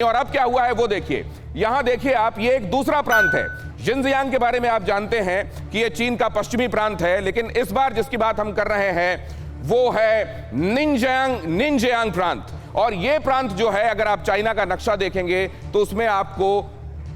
और अब क्या हुआ है वो देखिए। यहां देखिए आप, ये एक दूसरा प्रांत है। जिनजियांग के बारे में आप जानते हैं कि ये चीन का पश्चिमी प्रांत है, लेकिन इस बार जिसकी बात हम कर रहे हैं वो है निनजियांग प्रांत। और ये प्रांत जो है, अगर आप चाइना का नक्शा देखेंगे तो उसमें आपको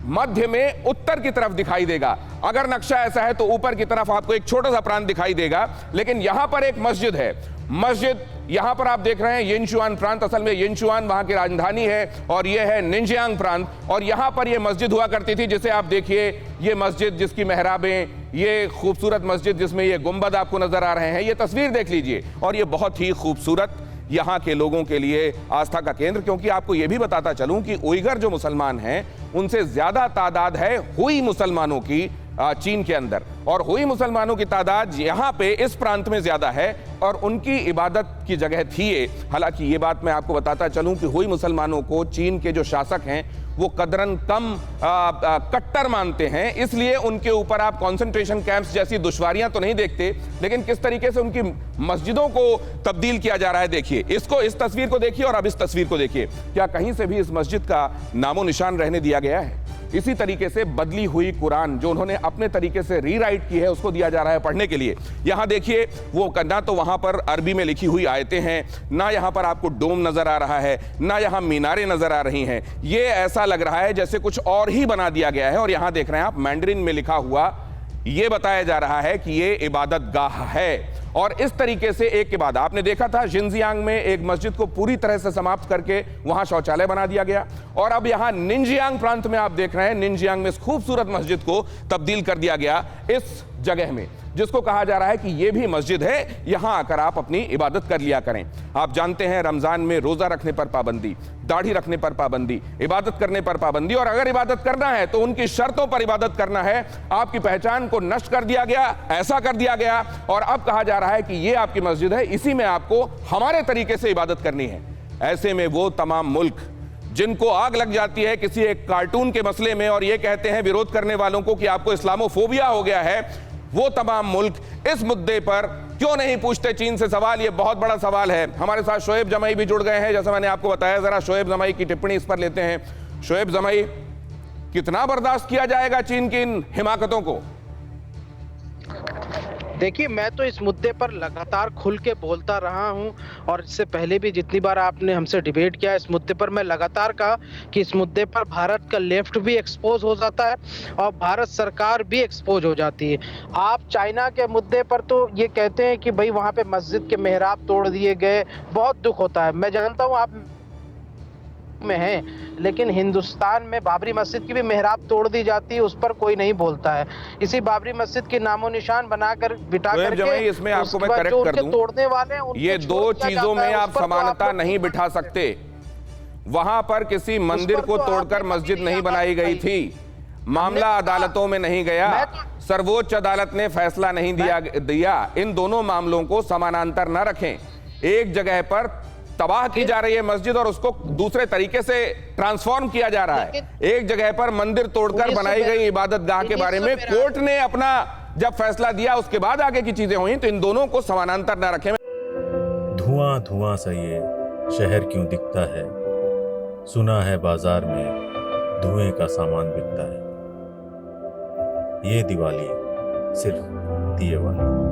मध्य में उत्तर की तरफ दिखाई देगा। अगर नक्शा ऐसा है तो ऊपर की तरफ आपको एक छोटा सा प्रांत दिखाई देगा। लेकिन यहां पर एक मस्जिद है, मस्जिद यहां पर आप देख रहे हैं यिनचुआन प्रांत। असल में यिनचुआन वहां की राजधानी है और यह है निनजियांग प्रांत। और यहां पर यह मस्जिद हुआ करती थी, जिसे आप देखिए, ये मस्जिद जिसकी मेहराबें, ये खूबसूरत मस्जिद जिसमें ये गुंबद आपको नजर आ रहे हैं, ये तस्वीर देख लीजिए। और ये बहुत ही खूबसूरत यहाँ के लोगों के लिए आस्था का केंद्र। क्योंकि आपको यह भी बताता चलूं कि उइगर जो मुसलमान हैं, उनसे ज्यादा तादाद है हुई मुसलमानों की चीन के अंदर। और हुई मुसलमानों की तादाद यहाँ पे इस प्रांत में ज्यादा है और उनकी इबादत की जगह थी ये। हालांकि ये बात मैं आपको बताता चलूं कि हुई मुसलमानों को चीन के जो शासक हैं वो कदरन कम कट्टर मानते हैं, इसलिए उनके ऊपर आप कंसंट्रेशन कैंप्स जैसी दुश्वारियां तो नहीं देखते, लेकिन किस तरीके से उनकी मस्जिदों को तब्दील किया जा रहा है देखिए। इसको, इस तस्वीर को देखिए और अब इस तस्वीर को देखिए। क्या कहीं से भी इस मस्जिद का नामो निशान रहने दिया गया है? इसी तरीके से बदली हुई कुरान जो उन्होंने अपने तरीके से रीराइट की है, उसको दिया जा रहा है पढ़ने के लिए। यहां देखिए, वो ना तो वहां पर अरबी में लिखी हुई आयतें हैं, ना यहां पर आपको डोम नजर आ रहा है, ना यहां मीनारें नजर आ रही हैं। ये ऐसा लग रहा है जैसे कुछ और ही बना दिया गया है। और यहां देख रहे हैं आप, मैंडरिन में लिखा हुआ ये बताया जा रहा है कि ये इबादत गाह है। और इस तरीके से एक के बाद आपने देखा था जिनजियांग में एक मस्जिद को पूरी तरह से समाप्त करके वहां शौचालय बना दिया गया। और अब यहां निनजियांग प्रांत में आप देख रहे हैं, निनजियांग में इस खूबसूरत मस्जिद को तब्दील कर दिया गया इस जगह में, जिसको कहा जा रहा है कि ये भी मस्जिद है, यहां आकर आप अपनी इबादत कर लिया करें। आप जानते हैं रमजान में रोजा रखने पर पाबंदी, दाढ़ी रखने पर पाबंदी, इबादत करने पर पाबंदी। और अगर इबादत करना है तो उनकी शर्तों पर इबादत करना है। आपकी पहचान को नष्ट कर दिया गया, ऐसा कर दिया गया। और अब कहा जा रहा है कि ये आपकी मस्जिद है, इसी में आपको हमारे तरीके से इबादत करनी है। ऐसे में वो तमाम मुल्क जिनको आग लग जाती है किसी एक कार्टून के मसले में और ये कहते हैं विरोध करने वालों को कि आपको इस्लामोफोबिया हो गया है, वो तमाम मुल्क इस मुद्दे पर क्यों नहीं पूछते चीन से सवाल? ये बहुत बड़ा सवाल है। हमारे साथ शोएब जमाई भी जुड़ गए हैं, जैसा मैंने आपको बताया। जरा शोएब जमाई की टिप्पणी इस पर लेते हैं। शोएब जमाई, कितना बर्दाश्त किया जाएगा चीन की इन हिमाकतों को? देखिए, मैं तो इस मुद्दे पर लगातार खुल के बोलता रहा हूं और इससे पहले भी जितनी बार आपने हमसे डिबेट किया इस मुद्दे पर, मैं लगातार कहा कि इस मुद्दे पर भारत का लेफ्ट भी एक्सपोज हो जाता है और भारत सरकार भी एक्सपोज हो जाती है। आप चाइना के मुद्दे पर तो ये कहते हैं कि भाई वहां पे मस्जिद के मेहराब तोड़ दिए गए, बहुत दुख होता है। मैं जानता हूँ आप में हैं, लेकिन हिंदुस्तान में बाबरी मस्जिद की भी मेहराब तोड़ दी जाती है, उस पर कोई नहीं बोलता है। इसी बाबरी मस्जिद के नामो निशान बनाकर बिठा करके, इसमें आपको मैं करेक्ट कर दूं, तोड़ने वाले ये दो चीजों में आप समानता नहीं बिठा सकते। वहां पर किसी मंदिर को तोड़कर मस्जिद नहीं बनाई गई थी, मामला अदालतों में नहीं गया, सर्वोच्च अदालत ने फैसला नहीं दिया। इन दोनों मामलों को समानांतर न रखें। एक जगह पर तबाह की जा रही है मस्जिद और उसको दूसरे तरीके से ट्रांसफॉर्म किया जा रहा है। एक जगह पर मंदिर तोड़कर बनाई गई इबादत गाह के बारे में कोर्ट ने अपना जब फैसला दिया, उसके बाद आगे की चीजें हुई, तो इन दोनों को समानांतर न रखें। धुआं धुआं सा ये शहर क्यों दिखता है? सुना है बाजार में धुएं का सामान बिकता है। ये दिवाली सिर्फ दिए वाली।